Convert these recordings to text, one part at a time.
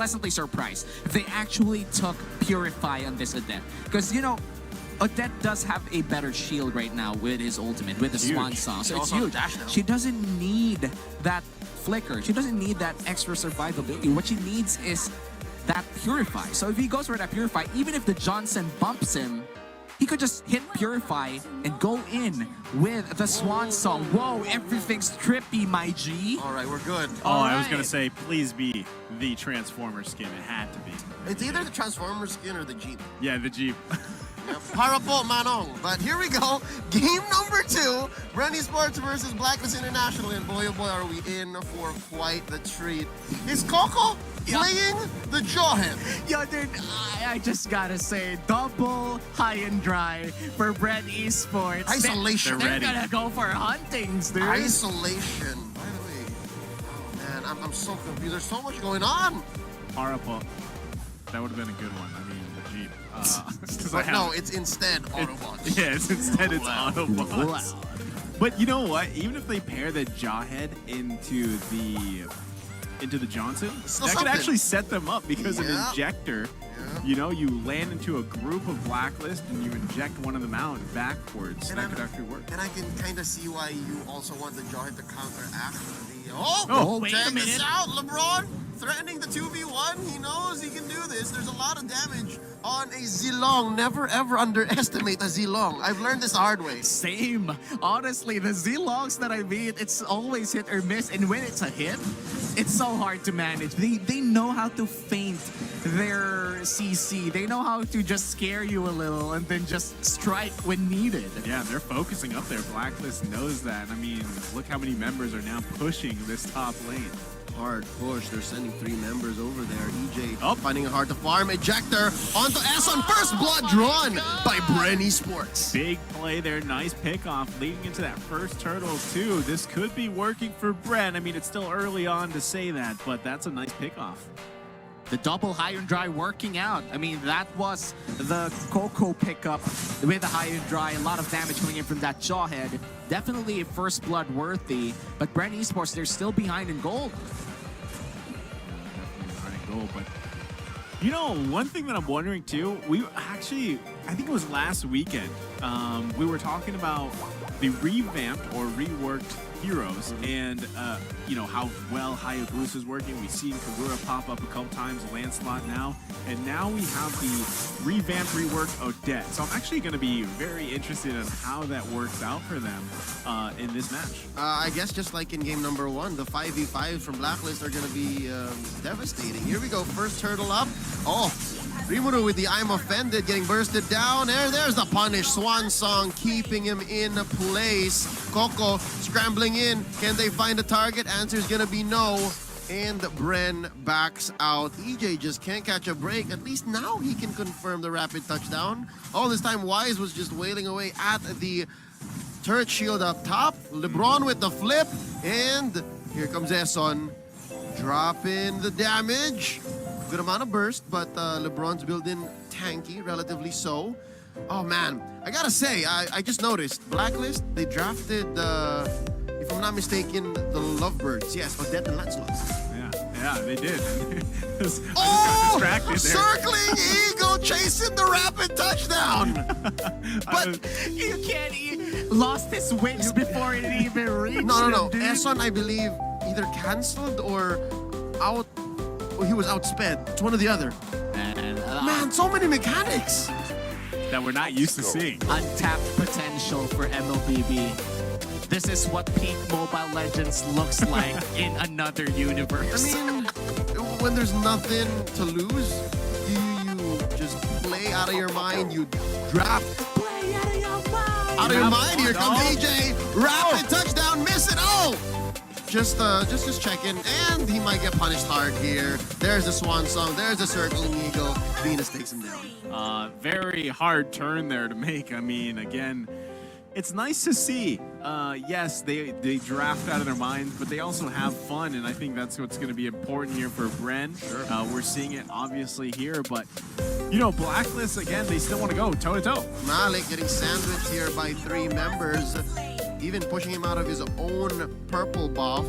pleasantly surprised if they actually took Purify on this Odette. Because, you know, Odette does have a better shield right now with his ultimate, with the Swan Song. So it's huge. She doesn't need that flicker. She doesn't need that extra survivability. What she needs is that Purify. So if he goes for that Purify, even if the Johnson bumps him, he could just hit Purify and go in with the Swan Song. Whoa, everything's trippy, my G. All right, we're good. I was going to say, please be the Transformer skin. It had to be. It's either the Transformer skin or the Jeep. Yeah, the Jeep. Para po, Manong. But here we go. Game number 2. Bren Esports versus Blacklist International. And boy, oh boy, are we in for quite the treat. Is Coco playing the Jawhead? Yo, dude, I just gotta say, double high and dry for Bren Esports. Isolation. They're gonna go for huntings, dude. Isolation. By the way, oh man, I'm so confused. There's so much going on. Parapo. That would have been a good one. I mean, the Jeep. But no, it's instead Autobots. Yeah, it's Autobots. Wow. But you know what? Even if they pair the Jawhead into the Johnson, that could actually set them up because an injector, you know, you land into a group of Blacklist and you inject one of them out backwards. And that could actually work. And I can kind of see why you also want the Jawhead to counteract the... Wait a minute. This out, LeBron threatening the 2v1. He knows he can do this. There's a lot of damage on a Zilong. Never ever underestimate a Zilong. I've learned this the hard way. Same. Honestly, the Zilongs that I beat, it's always hit or miss. And when it's a hit, it's so hard to manage. They know how to feint their CC. They know how to just scare you a little and then just strike when needed. Yeah, they're focusing up there. Blacklist knows that. I mean, look how many members are now pushing this top lane. Hard push. They're sending 3 members over there. EJ finding it hard to farm. Ejector onto S on first blood drawn by Bren Esports. Big play there. Nice pickoff leading into that first turtle too. This could be working for Bren. I mean, it's still early on to say that, but that's a nice pickoff. The double high and dry working out. I mean, that was the Coco pickup with the high and dry. A lot of damage coming in from that Jawhead. Definitely a first blood worthy. But Bren Esports, they're still behind in gold. Definitely behind in gold. But you know, one thing that I'm wondering too, we actually, I think it was last weekend, we were talking about the revamped or reworked heroes and you know how well Hayabusa is working. We've seen Kagura pop up a couple times, Lancelot now, and now we have the revamped, reworked Odette. So I'm actually going to be very interested in how that works out for them in this match. I guess just like in game number 1, the 5v5s from Blacklist are going to be devastating. Here we go, first turtle up. Oh, Rimuru with the I'm offended, getting bursted down. There's the punish. Swan Song keeping him in place. Coco scrambling in. Can they find a target? Answer is gonna be no. And Bren backs out. EJ just can't catch a break. At least now he can confirm the rapid touchdown. All this time, Wise was just wailing away at the turret shield up top. LeBron with the flip. And here comes Esson. Dropping the damage. Good amount of burst, but LeBron's built-in tanky, relatively so. Oh man, I gotta say, I just noticed, Blacklist, they drafted, if I'm not mistaken, the Lovebirds. Yes, Odette and Lancelot. Yeah, they did. Oh! Distracted there. Circling Eagle, chasing the rapid touchdown! But you can't lost his wings before it even reached. No. Esson, I believe, either cancelled or out. He was outsped. It's one or the other. Man, so many mechanics that we're not used to seeing. Untapped potential for MLBB. This is what peak Mobile Legends looks like in another universe. I mean, when there's nothing to lose, you just play out of your mind. You drop. Play out of your mind. Out of your mind. Here comes AJ. Rapid touchdown. Miss it. Oh! Just checking, and he might get punished hard here. There's the Swan Song, there's the Circling Eagle. Venus takes him down. Very hard turn there to make. I mean, again, it's nice to see. Yes, they draft out of their minds, but they also have fun, and I think that's what's going to be important here for Bren. Sure. We're seeing it obviously here, but you know, Blacklist, again, they still want to go toe-to-toe. Malik getting sandwiched here by 3 members. Even pushing him out of his own purple buff.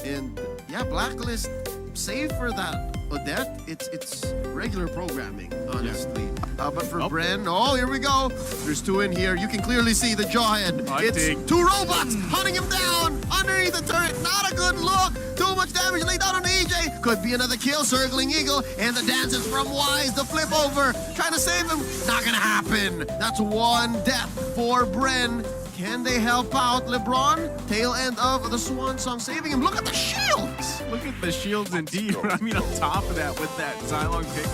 And yeah, Blacklist, save for that Odette, it's regular programming, honestly. But for Bren, here we go. There's two in here. You can clearly see the jawhead. It's two robots hunting him down underneath the turret. Not a good look. Too much damage laid down on EJ. Could be another kill. Circling Eagle and the dances from Wise. The flip over. Trying to save him. Not gonna happen. That's one death for Bren. Can they help out LeBron? Tail end of the Swan Song saving him. Look at the shields! Look at the shields indeed. I mean, on top of that, with that Xylong pick,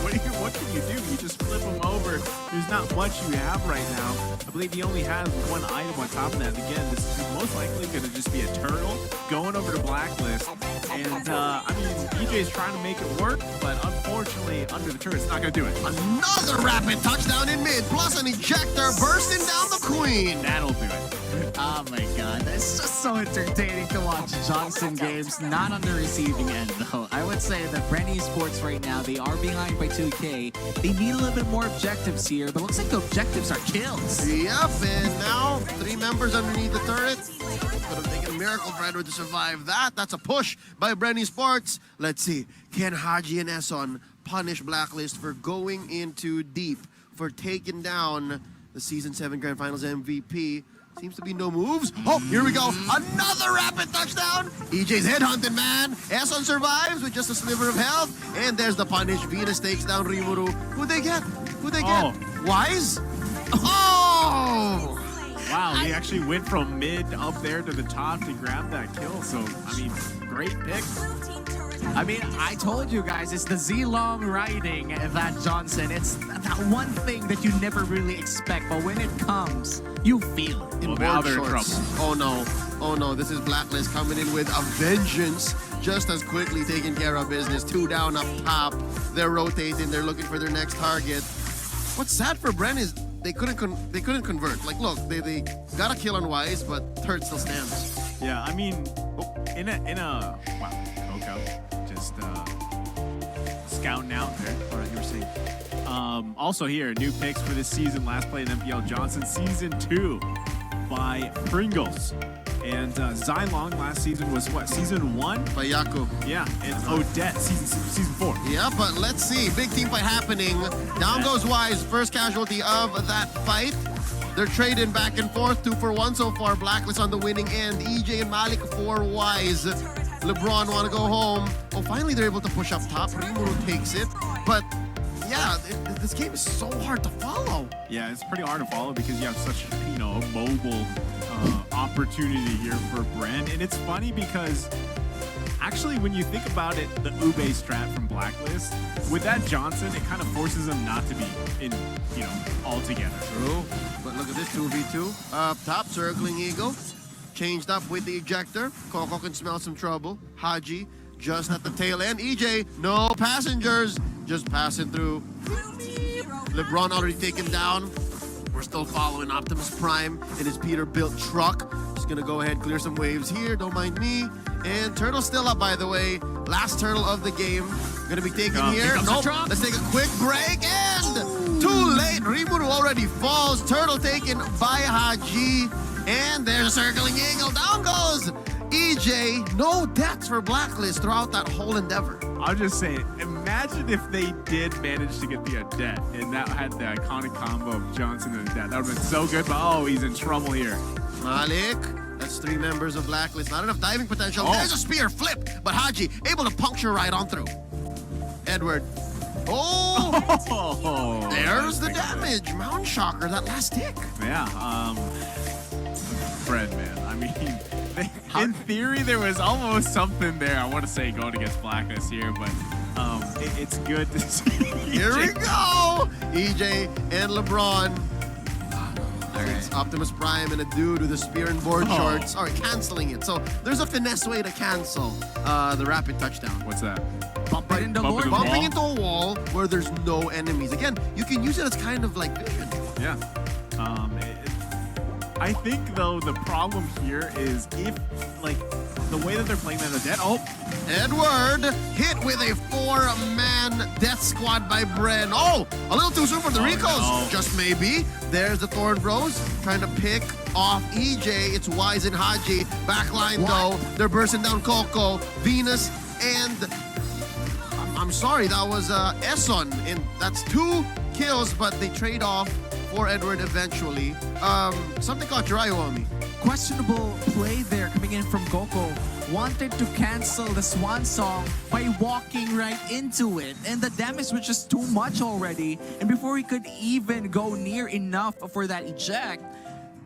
what can you do? You just flip him over. There's not much you have right now. I believe he only has one item on top of that. Again, this is most likely going to just be a turtle going over to Blacklist. And, I mean, EJ's trying to make it work, but unfortunately, under the turret, it's not going to do it. Another rapid touchdown in mid, plus an ejector bursting down the Queen. That'll do it. Oh my god, it's just so entertaining to watch Johnson games, not on the receiving end though. I would say that Bren Esports right now, they are behind by 2K. They need a little bit more objectives here, but looks like the objectives are kills. Yep, and now 3 members underneath the turret. Could have taken a miracle for Edward to survive that. That's a push by Bren Esports. Let's see, can Haji and Esson punish Blacklist for going into deep, for taking down the Season 7 Grand Finals MVP? Seems to be no moves. Oh, here we go. Another rapid touchdown. EJ's headhunted, man. Esson survives with just a sliver of health. And there's the punish. Venus takes down Rimuru. Who'd they get? Who'd they get? Wise? Oh! Wow, he actually went from mid up there to the top to grab that kill. So, I mean, great pick. I mean, I told you guys, it's the Z-Long riding that Johnson. It's that one thing that you never really expect, but when it comes, you feel it. In now board they're in shorts. trouble. Oh no. Oh no, this is Blacklist coming in with a vengeance. Just as quickly taking care of business. 2 down up top. They're rotating. They're looking for their next target. What's sad for Bren is they couldn't convert. Like, look, they got a kill on Wise, but third still stands. Yeah, I mean, in a wow, Coco just scouting out there. All right, you were saying. Also here, new picks for this season. Last play in MPL Johnson Season 2 by Pringles. And Xylong last season was what, Season 1? By Yaku. Yeah, and Odette, season 4. Yeah, but let's see. Big team fight happening. Down goes Wise, first casualty of that fight. They're trading back and forth, 2 for 1 so far. Blacklist on the winning end. EJ and Malik for Wise. LeBron want to go home. Oh, finally they're able to push up top. Rimuru takes it. But yeah, this game is so hard to follow. Yeah, it's pretty hard to follow because you have such, a mobile opportunity here for Bren. And it's funny because actually, when you think about it, the Ube strat from Blacklist, with that Johnson, it kind of forces him not to be in, all together. True. But look at this 2v2. Up top, circling Eagle. Changed up with the ejector. Coco can smell some trouble. Haji just at the tail end. EJ, no passengers. Just passing through. LeBron already taken down. We're still following Optimus Prime in his Peterbilt truck. Just gonna go ahead, clear some waves here. Don't mind me. And Turtle's still up, by the way. Last Turtle of the game. Gonna be taken here. Nope. Let's take a quick break. And too late. Rimuru already falls. Turtle taken by Haji. And there's a circling Eagle. Down goes EJ. No deaths for Blacklist throughout that whole endeavor. I'll just say, imagine if they did manage to get the Odette and that had the iconic combo of Johnson and Odette. That would have been so good, but he's in trouble here. Malik, that's 3 members of Blacklist. Not enough diving potential. There's a spear flip, but Haji able to puncture right on through. Edward. There's the damage. Mountain Shocker, that last tick. Yeah, Fred, man. I mean, in theory, there was almost something there. I want to say going against Blacklist here, but it's good to see. Here we go. EJ and LeBron. It's Optimus Prime and a dude with a spear and board shorts. All right, canceling it. So there's a finesse way to cancel the rapid touchdown. What's that? Bumping into a wall where there's no enemies. Again, you can use it as kind of like vision. Yeah. I think, though, the problem here is if, the way that they're playing that Odette. Edward hit with a 4-man death squad by Bren. A little too soon for the recalls. No. Just maybe. There's the Thorn Bros trying to pick off EJ. It's Wise and Haji. Backline, though. They're bursting down Coco, Venus, and I'm I'm sorry, that was Esson, and that's 2 kills, but they trade off for Edward eventually. Something caught your eye, OhMyV. Questionable play there coming in from Coco. Wanted to cancel the swan song by walking right into it. And the damage was just too much already. And before he could even go near enough for that eject,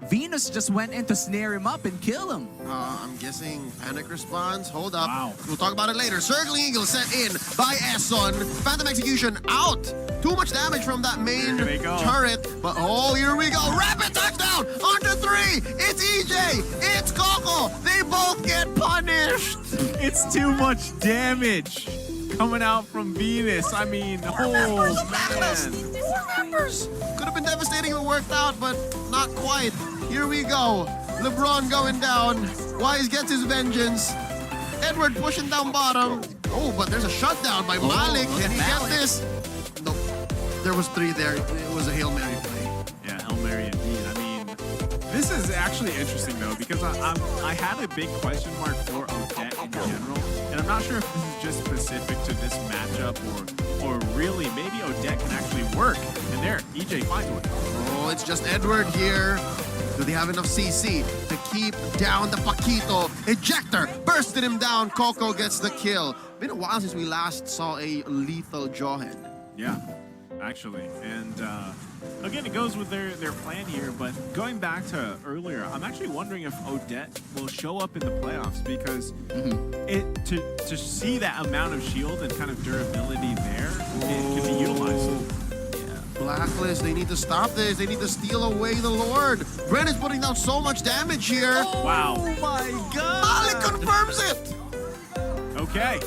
Venus just went in to snare him up and kill him. I'm guessing panic response. Hold up. Wow. We'll talk about it later. Circling Eagle set in by Esson. Phantom Execution out. Too much damage from that main Here they go. turret. But oh, here we go. Rapid touchdown. Onto 3. It's EJ. It's Coco. They both get punished. It's too much damage coming out from Venus. I mean, oh man. 4 members. Could have been devastating if it worked out, but not quite. Here we go. LeBron going down. Wise gets his vengeance. Edward pushing down bottom. Oh, but there's a shutdown by Malik. Can he get this? Nope. There was 3 there. It was a Hail Mary play. Yeah, Hail Mary indeed. I mean, this is actually interesting though, because I had a big question mark for Odette in general, and I'm not sure if this is just specific to this matchup or really maybe Odette can actually work. And there, EJ finds one. Oh, it's just Edward here. Do they have enough CC to keep down the Paquito? Ejector bursted him down. Coco gets the kill. Been a while since we last saw a lethal jawhead. Yeah, actually. And again, it goes with their plan here. But going back to earlier, I'm actually wondering if Odette will show up in the playoffs, because to see that amount of shield and kind of durability there, it can be utilized. Blacklist, they need to stop this. They need to steal away the Lord. Brent is putting down so much damage here. Wow. Oh my god! Malik confirms it. Okay.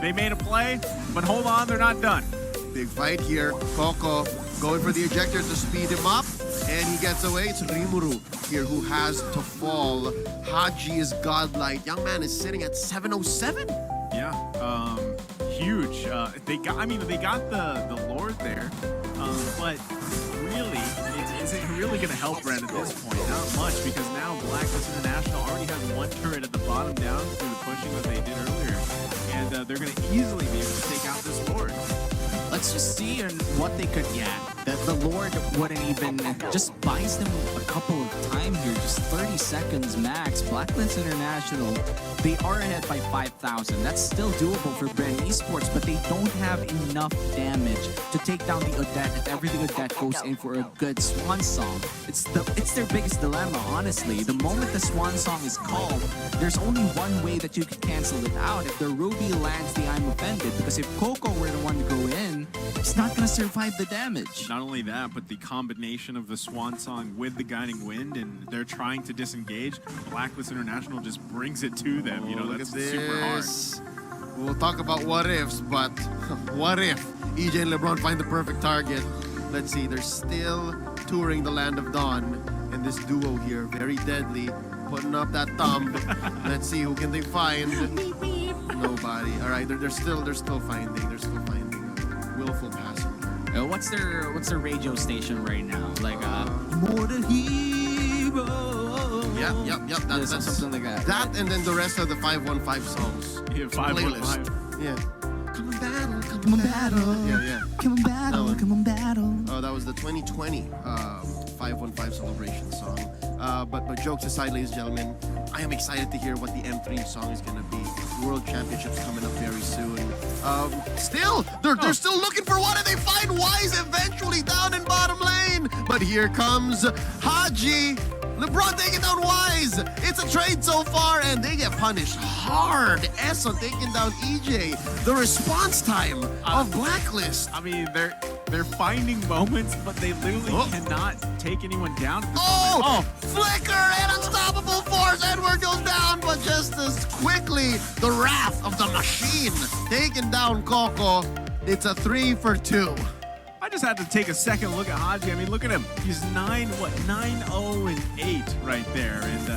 They made a play, but hold on, they're not done. Big fight here. Coco going for the ejector to speed him up, and he gets away. It's Rimuru here who has to fall. Haji is godlike. Young man is sitting at 707. Yeah, huge. They got the Lord there, but really, is it really going to help Brent at this point? Not much, because now Blacklist International already has 1 turret at the bottom down through the pushing that they did earlier, and they're going to easily be able to take out this Lord. Let's just see what they could get. That the Lord wouldn't even just buys them a couple of time here, just 30 seconds max. Blacklist International, they are ahead by 5,000. That's still doable for Brand Esports, but they don't have enough damage to take down the Odette if everything Odette goes in for a good swan song. It's their biggest dilemma, honestly. The moment the swan song is called, there's only one way that you can cancel it out. If the Ruby lands the I'm Offended, because if Coco were the one to go in, it's not going to survive the damage. Not only that, but the combination of the Swan Song with the Guiding Wind, and they're trying to disengage. Blacklist International just brings it to them. You know, Look that's at super hard. this. We'll talk about what ifs, but what if EJ and LeBron find the perfect target? Let's see, they're still touring the Land of Dawn, and this duo here, very deadly, putting up that thumb. Let's see, who can they find? Nobody. All right, they're still finding. Willful passing. What's their radio station right now? Like More Than Hero. Yep. That's something like that. That and then the rest of the 515 songs. Yeah, 515. Yeah. Come on, battle. Come on, battle. Yeah. Come on, battle. Come on, battle. Oh, that was the 2020 515 celebration song. But jokes aside, ladies and gentlemen, I am excited to hear what the M3 song is going to be. World Championships coming up very soon. Still, they're still looking for one, and they find Wise eventually down in bottom lane. But here comes Haji. LeBron taking down Wise. It's a trade so far, and they get punished hard. Esson taking down EJ. The response time of Blacklist. I mean, they're finding moments, but they literally cannot take anyone down. Flicker and unstoppable force. Edward goes down, but just as quickly, the wrath of the machine taking down Coco. It's a 3 for 2. I just had to take a second look at Haji. I mean, look at him. He's 9-0-8 right there, and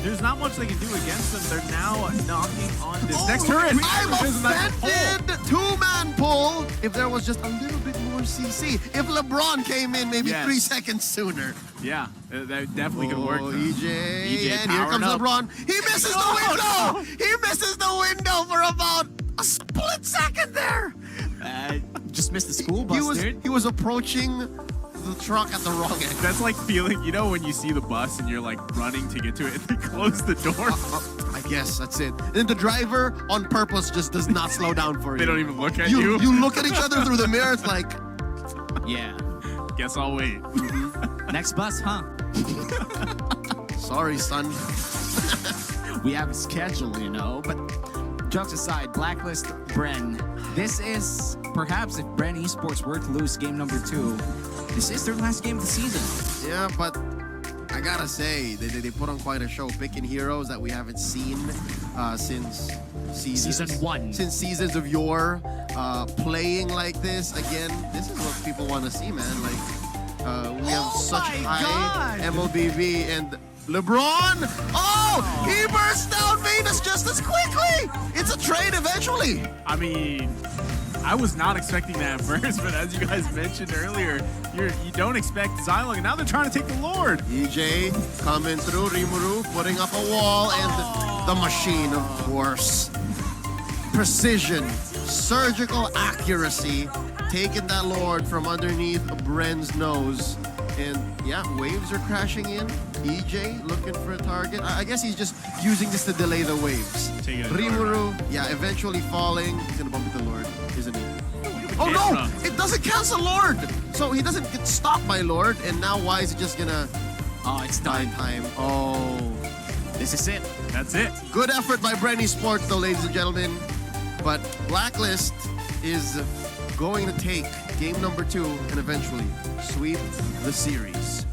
there's not much they can do against them. They're now knocking on this next turret. I'm offended. 2-man pull. If there was just a little bit more CC. If LeBron came in maybe 3 seconds sooner. Yeah, that definitely could work. EJ, and here comes LeBron. He misses the window. He misses the window for about A split second there. Just missed the school bus, dude. He was approaching the truck at the wrong end. That's like feeling, you know, when you see the bus and you're like running to get to it and they close the door. I guess that's it. And the driver, on purpose, just does not slow down for you. They don't even look at you. You look at each other through the mirror. It's like, Yeah. Guess I'll wait. Next bus, huh? sorry, son. We have a schedule, you know. But jokes aside, Blacklist, Bren. This is perhaps if Bren Esports were to lose game number 2, this is their last game of the season. Yeah, but I gotta say, they put on quite a show, picking heroes that we haven't seen since Season 1. Since seasons of yore. Playing like this, again, this is what people want to see, man. Like, we have such high MLBB and LeBron. Oh, he burst down Venus just as quickly. It's a trade eventually. I mean, I was not expecting that at first, but as you guys mentioned earlier, you don't expect Xylong, and now they're trying to take the Lord. EJ coming through, Rimuru putting up a wall, and the machine, of course. Precision, surgical accuracy, taking that Lord from underneath Bren's nose. And yeah, waves are crashing in. EJ looking for a target. I guess he's just using this to delay the waves. Rimuru, yeah, eventually falling. He's gonna bump into the Lord, isn't he? Oh no! It doesn't cancel Lord! So he doesn't get stopped by Lord, and now why is he just gonna... Oh, it's done. Time. Oh. This is it. That's it. Good effort by Bren Esports, though, ladies and gentlemen. But Blacklist is going to take game number 2 and eventually sweep the series.